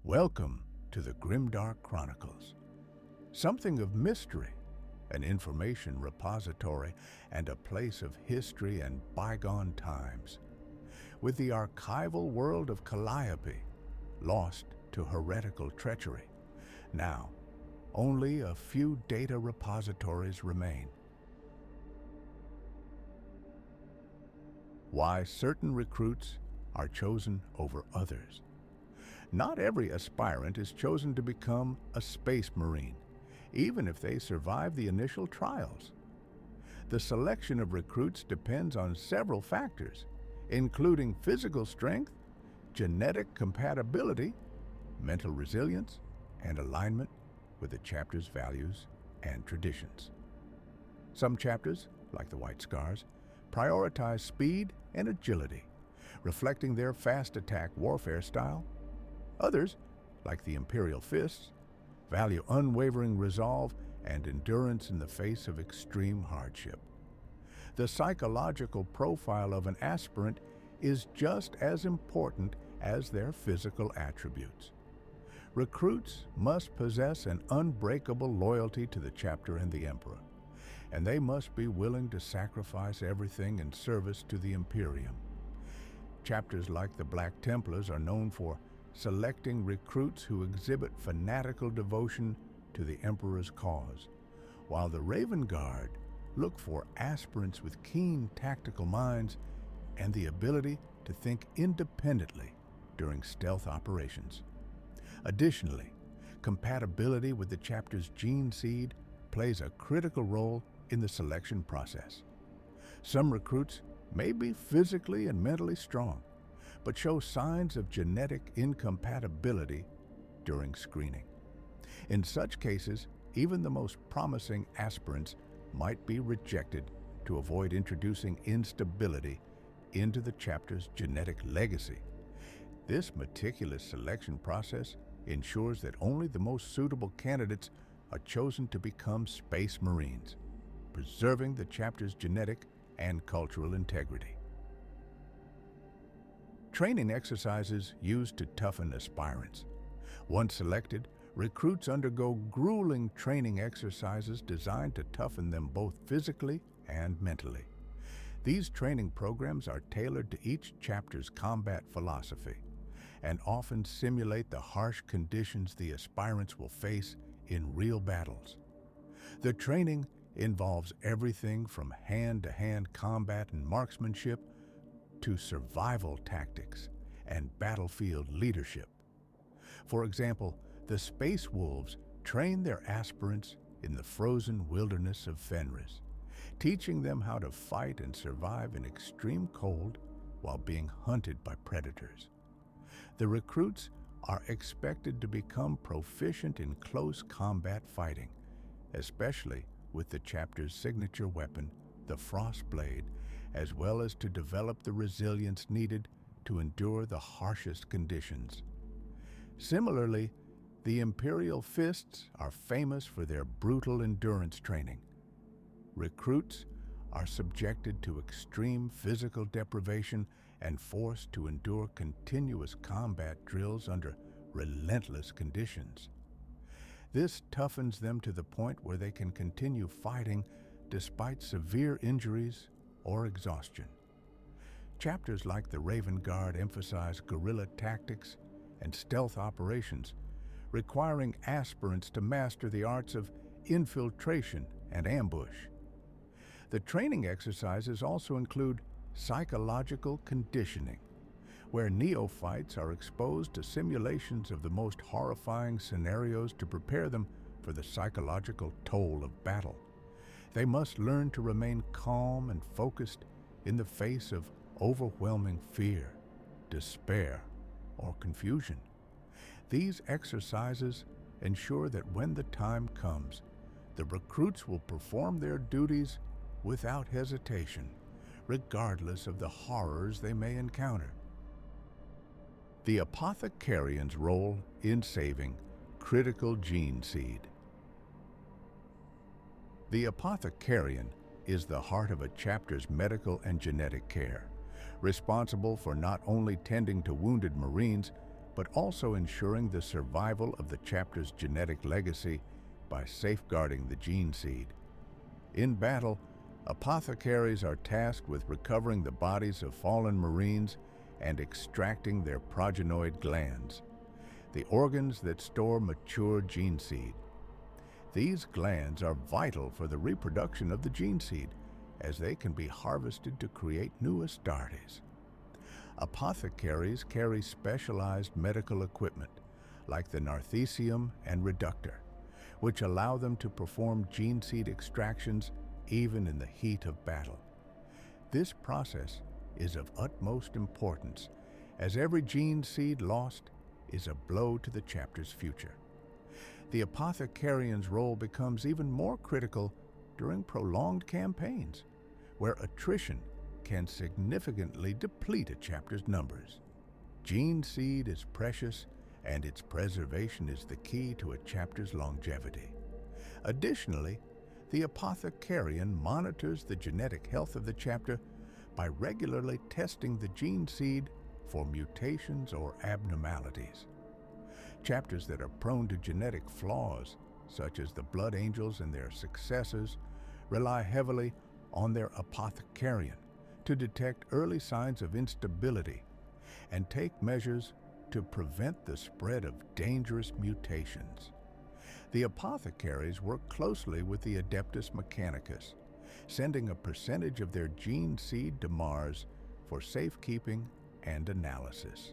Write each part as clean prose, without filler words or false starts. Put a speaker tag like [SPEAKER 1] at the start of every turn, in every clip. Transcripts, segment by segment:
[SPEAKER 1] Welcome to the Grimdark Chronicles. Something of mystery, an information repository, and a place of history and bygone times. With the archival world of Calliope lost to heretical treachery, now only a few data repositories remain. Why certain recruits are chosen over others. Not every aspirant is chosen to become a Space Marine, even if they survive the initial trials. The selection of recruits depends on several factors, including physical strength, genetic compatibility, mental resilience, and alignment with the chapter's values and traditions. Some chapters, like the White Scars, prioritize speed and agility, reflecting their fast attack warfare style. Others, like the Imperial Fists, value unwavering resolve and endurance in the face of extreme hardship. The psychological profile of an aspirant is just as important as their physical attributes. Recruits must possess an unbreakable loyalty to the chapter and the Emperor, and they must be willing to sacrifice everything in service to the Imperium. Chapters like the Black Templars are known for selecting recruits who exhibit fanatical devotion to the Emperor's cause, while the Raven Guard look for aspirants with keen tactical minds and the ability to think independently during stealth operations. Additionally, compatibility with the chapter's gene seed plays a critical role in the selection process. Some recruits may be physically and mentally strong, but show signs of genetic incompatibility during screening. In such cases, even the most promising aspirants might be rejected to avoid introducing instability into the chapter's genetic legacy. This meticulous selection process ensures that only the most suitable candidates are chosen to become Space Marines, preserving the chapter's genetic and cultural integrity. Training exercises used to toughen aspirants. Once selected, recruits undergo grueling training exercises designed to toughen them both physically and mentally. These training programs are tailored to each chapter's combat philosophy and often simulate the harsh conditions the aspirants will face in real battles. The training involves everything from hand-to-hand combat and marksmanship to survival tactics and battlefield leadership. For example, the Space Wolves train their aspirants in the frozen wilderness of Fenris, teaching them how to fight and survive in extreme cold while being hunted by predators. The recruits are expected to become proficient in close combat fighting, especially with the chapter's signature weapon, the Frostblade, as well as to develop the resilience needed to endure the harshest conditions. Similarly, the Imperial Fists are famous for their brutal endurance training. Recruits are subjected to extreme physical deprivation and forced to endure continuous combat drills under relentless conditions. This toughens them to the point where they can continue fighting despite severe injuries or exhaustion. Chapters like the Raven Guard emphasize guerrilla tactics and stealth operations, requiring aspirants to master the arts of infiltration and ambush. The training exercises also include psychological conditioning, where neophytes are exposed to simulations of the most horrifying scenarios to prepare them for the psychological toll of battle. They must learn to remain calm and focused in the face of overwhelming fear, despair, or confusion. These exercises ensure that when the time comes, the recruits will perform their duties without hesitation, regardless of the horrors they may encounter. The Apothecarian's role in saving critical gene seed. The Apothecarian is the heart of a chapter's medical and genetic care, responsible for not only tending to wounded Marines, but also ensuring the survival of the chapter's genetic legacy by safeguarding the gene seed. In battle, apothecaries are tasked with recovering the bodies of fallen Marines and extracting their progenoid glands, the organs that store mature gene seed. These glands are vital for the reproduction of the gene seed, as they can be harvested to create new Astartes. Apothecaries carry specialized medical equipment, like the narthecium and reductor, which allow them to perform gene seed extractions even in the heat of battle. This process is of utmost importance, as every gene seed lost is a blow to the chapter's future. The apothecarian's role becomes even more critical during prolonged campaigns, where attrition can significantly deplete a chapter's numbers. Gene seed is precious, and its preservation is the key to a chapter's longevity. Additionally, the apothecarian monitors the genetic health of the chapter by regularly testing the gene seed for mutations or abnormalities. Chapters that are prone to genetic flaws, such as the Blood Angels and their successors, rely heavily on their apothecarian to detect early signs of instability and take measures to prevent the spread of dangerous mutations. The apothecaries work closely with the Adeptus Mechanicus, sending a percentage of their gene seed to Mars for safekeeping and analysis.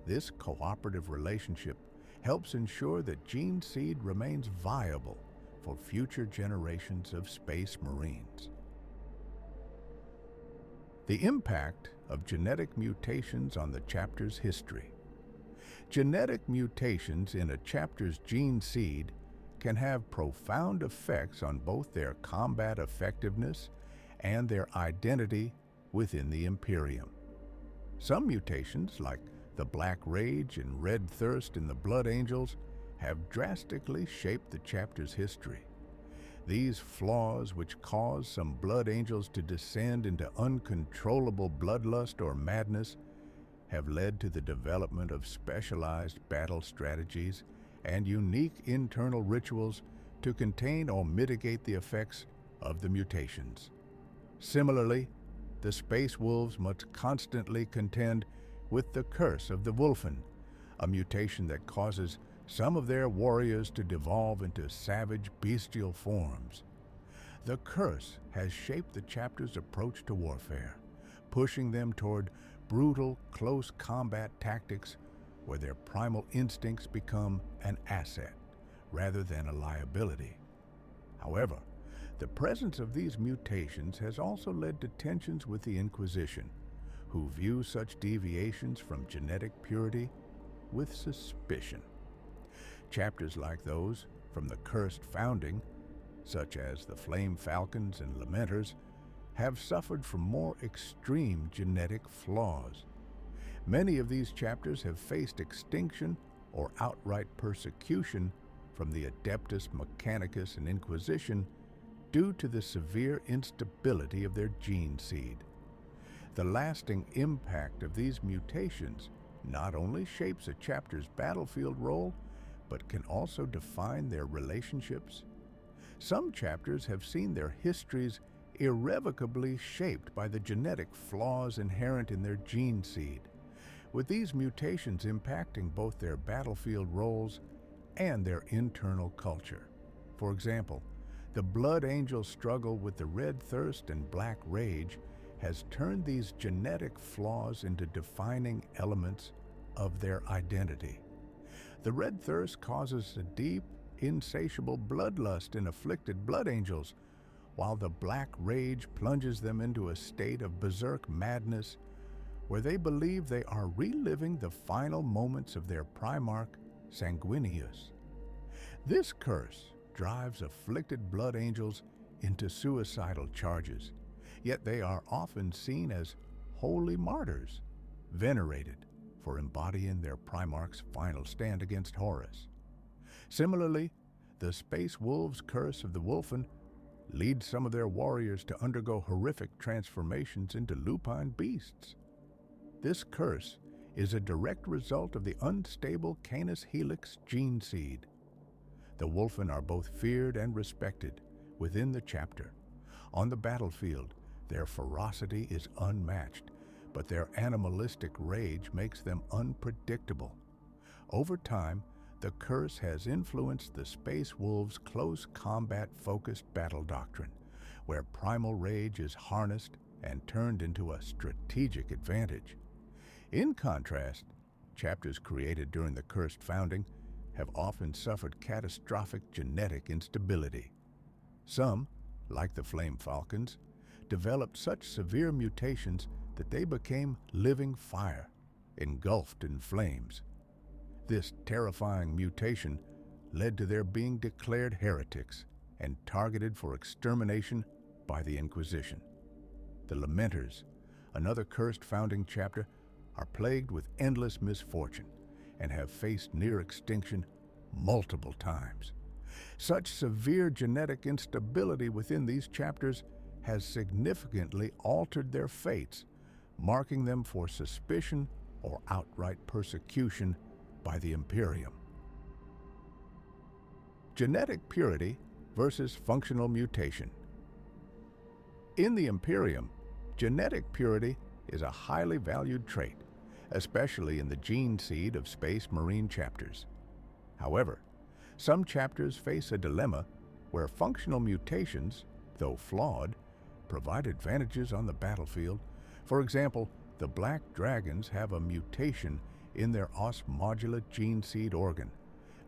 [SPEAKER 1] This cooperative relationship helps ensure that gene seed remains viable for future generations of Space Marines. The impact of genetic mutations on the chapter's history. Genetic mutations in a chapter's gene seed can have profound effects on both their combat effectiveness and their identity within the Imperium. Some mutations, like the Black Rage and Red Thirst in the Blood Angels, have drastically shaped the chapter's history. These flaws, which cause some Blood Angels to descend into uncontrollable bloodlust or madness, have led to the development of specialized battle strategies and unique internal rituals to contain or mitigate the effects of the mutations. Similarly, the Space Wolves must constantly contend with the curse of the Wolfen, a mutation that causes some of their warriors to devolve into savage, bestial forms. The curse has shaped the chapter's approach to warfare, pushing them toward brutal, close combat tactics where their primal instincts become an asset rather than a liability. However, the presence of these mutations has also led to tensions with the Inquisition, who view such deviations from genetic purity with suspicion. Chapters like those from the Cursed Founding, such as the Flame Falcons and Lamenters, have suffered from more extreme genetic flaws. Many of these chapters have faced extinction or outright persecution from the Adeptus Mechanicus and Inquisition due to the severe instability of their gene seed. The lasting impact of these mutations not only shapes a chapter's battlefield role, but can also define their relationships. Some chapters have seen their histories irrevocably shaped by the genetic flaws inherent in their gene seed, with these mutations impacting both their battlefield roles and their internal culture. For example, the Blood Angel struggle with the Red Thirst and Black Rage has turned these genetic flaws into defining elements of their identity. The Red Thirst causes a deep, insatiable bloodlust in afflicted Blood Angels, while the Black Rage plunges them into a state of berserk madness where they believe they are reliving the final moments of their Primarch, Sanguinius. This curse drives afflicted Blood Angels into suicidal charges, yet they are often seen as holy martyrs, venerated for embodying their Primarch's final stand against Horus. Similarly, the Space Wolves' curse of the Wolfen leads some of their warriors to undergo horrific transformations into lupine beasts. This curse is a direct result of the unstable Canis helix gene seed. The Wolfen are both feared and respected within the chapter. On the battlefield, their ferocity is unmatched, but their animalistic rage makes them unpredictable. Over time, the curse has influenced the Space Wolves' close combat-focused battle doctrine, where primal rage is harnessed and turned into a strategic advantage. In contrast, chapters created during the cursed founding have often suffered catastrophic genetic instability. Some, like the Flame Falcons, developed such severe mutations that they became living fire, engulfed in flames. This terrifying mutation led to their being declared heretics and targeted for extermination by the Inquisition. The Lamenters, another cursed founding chapter, are plagued with endless misfortune and have faced near extinction multiple times. Such severe genetic instability within these chapters has significantly altered their fates, marking them for suspicion or outright persecution by the Imperium. Genetic purity versus functional mutation. In the Imperium, genetic purity is a highly valued trait, especially in the gene seed of Space Marine chapters. However, some chapters face a dilemma where functional mutations, though flawed, provide advantages on the battlefield. For example, the Black Dragons have a mutation in their os modula gene seed organ,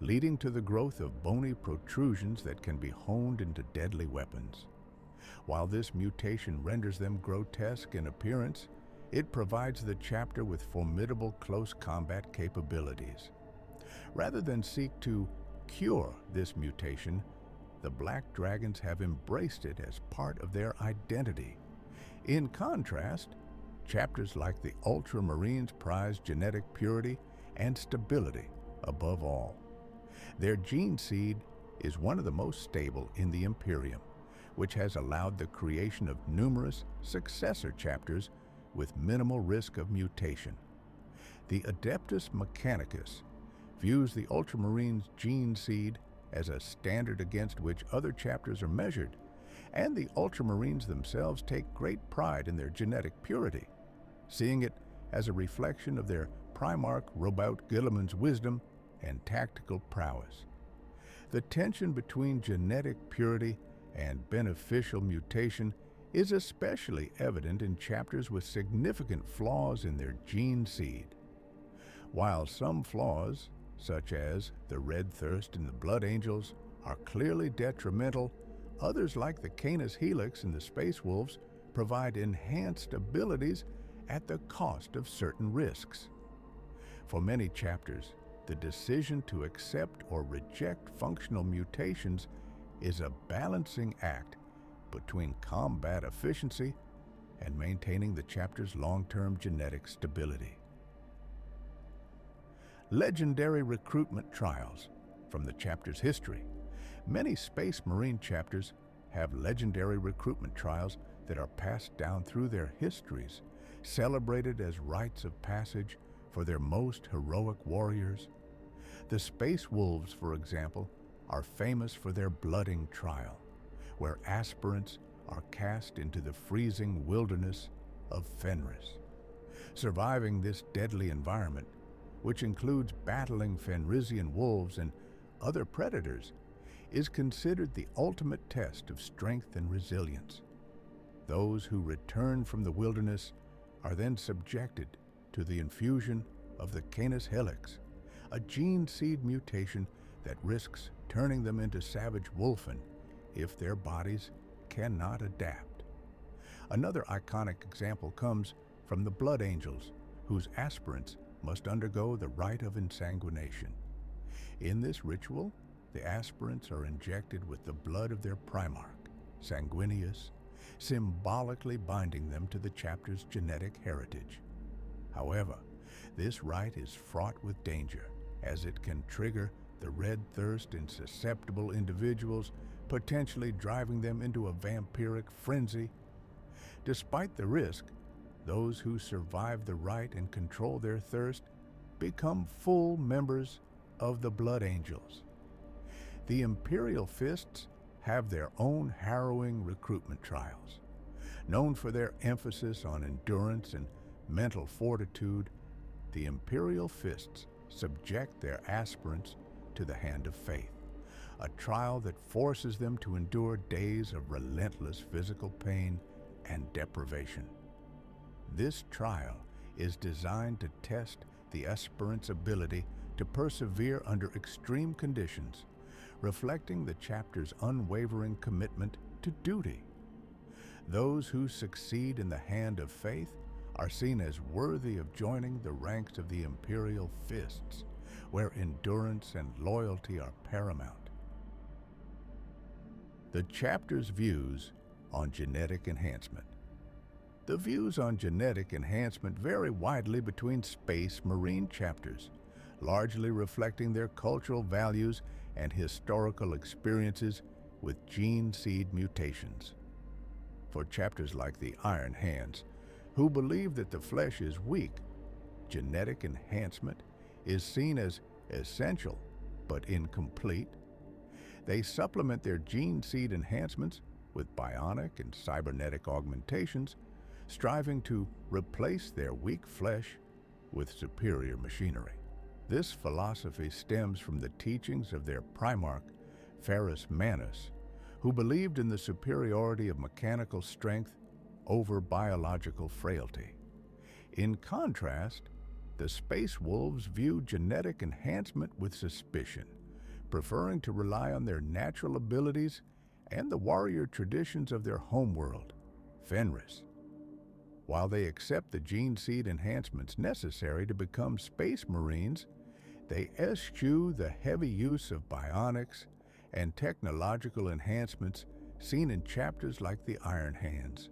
[SPEAKER 1] leading to the growth of bony protrusions that can be honed into deadly weapons. While this mutation renders them grotesque in appearance, it provides the chapter with formidable close combat capabilities. Rather than seek to cure this mutation, the Black Dragons have embraced it as part of their identity. In contrast, chapters like the Ultramarines prize genetic purity and stability above all. Their gene seed is one of the most stable in the Imperium, which has allowed the creation of numerous successor chapters with minimal risk of mutation. The Adeptus Mechanicus views the Ultramarines' gene seed as a standard against which other chapters are measured, and the Ultramarines themselves take great pride in their genetic purity, seeing it as a reflection of their Primarch Robout Guilliman's wisdom and tactical prowess. The tension between genetic purity and beneficial mutation is especially evident in chapters with significant flaws in their gene seed. While some flaws, such as the Red Thirst and the Blood Angels, are clearly detrimental, others like the Canis Helix and the Space Wolves provide enhanced abilities at the cost of certain risks. For many chapters, the decision to accept or reject functional mutations is a balancing act between combat efficiency and maintaining the chapter's long-term genetic stability. Legendary recruitment trials. From the chapter's history, many Space Marine chapters have legendary recruitment trials that are passed down through their histories, celebrated as rites of passage for their most heroic warriors. The Space Wolves, for example, are famous for their blooding trial, where aspirants are cast into the freezing wilderness of Fenris. Surviving this deadly environment, which includes battling Fenrisian wolves and other predators, is considered the ultimate test of strength and resilience. Those who return from the wilderness are then subjected to the infusion of the Canis Helix, a gene seed mutation that risks turning them into savage wolfen if their bodies cannot adapt. Another iconic example comes from the Blood Angels, whose aspirants must undergo the rite of insanguination. In this ritual, the aspirants are injected with the blood of their Primarch, Sanguinius, symbolically binding them to the chapter's genetic heritage. However, this rite is fraught with danger, as it can trigger the red thirst in susceptible individuals, potentially driving them into a vampiric frenzy. Despite the risk, Those who survive the rite and control their thirst become full members of the Blood Angels. The Imperial Fists have their own harrowing recruitment trials. Known for their emphasis on endurance and mental fortitude, the Imperial Fists subject their aspirants to the Hand of Faith, a trial that forces them to endure days of relentless physical pain and deprivation. This trial is designed to test the aspirant's ability to persevere under extreme conditions, reflecting the chapter's unwavering commitment to duty. Those who succeed in the Hand of Faith are seen as worthy of joining the ranks of the Imperial Fists, where endurance and loyalty are paramount. The chapter's views on genetic enhancement. The views on genetic enhancement vary widely between Space Marine chapters, largely reflecting their cultural values and historical experiences with gene seed mutations. For chapters like the Iron Hands, who believe that the flesh is weak, genetic enhancement is seen as essential but incomplete. They supplement their gene seed enhancements with bionic and cybernetic augmentations, striving to replace their weak flesh with superior machinery. This philosophy stems from the teachings of their primarch, Ferrus Manus, who believed in the superiority of mechanical strength over biological frailty. In contrast, the Space Wolves view genetic enhancement with suspicion, preferring to rely on their natural abilities and the warrior traditions of their homeworld, Fenris. While they accept the gene seed enhancements necessary to become Space Marines, they eschew the heavy use of bionics and technological enhancements seen in chapters like the Iron Hands.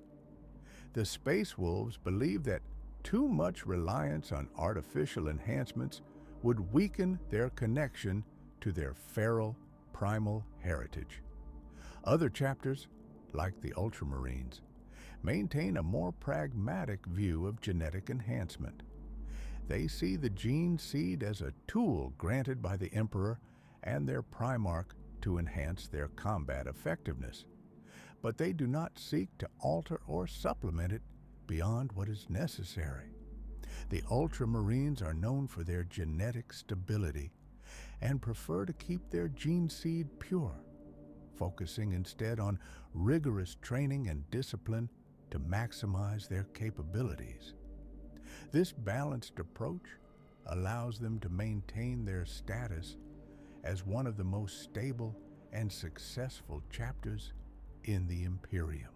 [SPEAKER 1] The Space Wolves believe that too much reliance on artificial enhancements would weaken their connection to their feral, primal heritage. Other chapters, like the Ultramarines, maintain a more pragmatic view of genetic enhancement. They see the gene seed as a tool granted by the Emperor and their Primarch to enhance their combat effectiveness, but they do not seek to alter or supplement it beyond what is necessary. The Ultramarines are known for their genetic stability and prefer to keep their gene seed pure, focusing instead on rigorous training and discipline to maximize their capabilities. This balanced approach allows them to maintain their status as one of the most stable and successful chapters in the Imperium.